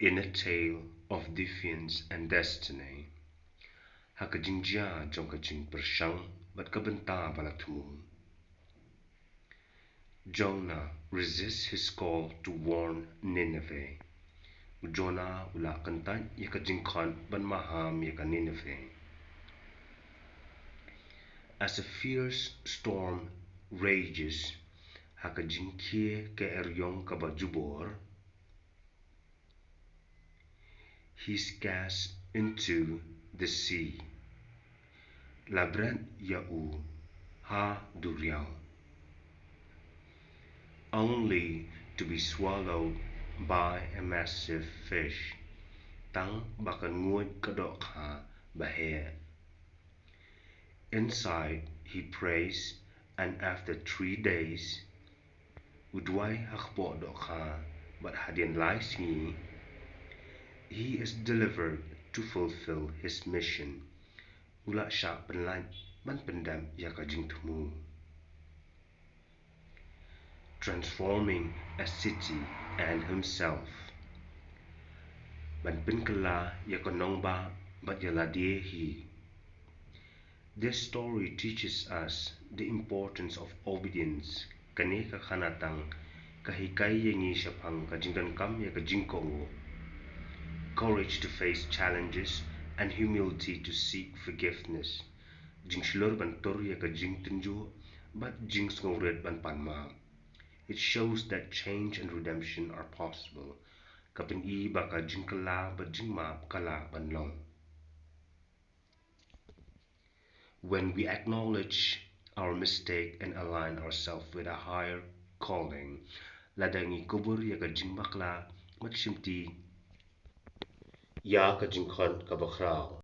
In a tale of defiance and destiny, hakajingjia jongkajing pershang but kabenta balatmu. Jonah resists his call to warn Nineveh. Jonah ula kantan yakajingkan ban maham yaka Nineveh. As a fierce storm rages, hakajingkie ke eryong kabajubor, he's cast into the sea. Labran ya'u ha duryal, only to be swallowed by a massive fish. Tang bakan nguod dohkha bahe. Inside he prays, and after 3 days, udway hakbo dohkha but hadin lai singi, he is delivered to fulfill his mission. Ula siya ban pendam yakajing tumu. Transforming a city and himself. Ban pinkala yakonongba but yaladehi. This story teaches us the importance of obedience. Kani kakhanatang kahikay yengi siapang kajingdan kam yakajingkongo. Courage to face challenges and humility to seek forgiveness. Jingslor ban tor yakajing tunjo but jings ngawred ban panma. It shows that change and redemption are possible. Kapin I baka jingkala but jingmap kala banlong. When we acknowledge our mistake and align ourselves with a higher calling, ladangi kubur ya kajing bakla matshimti ya kajing kon kabakrao.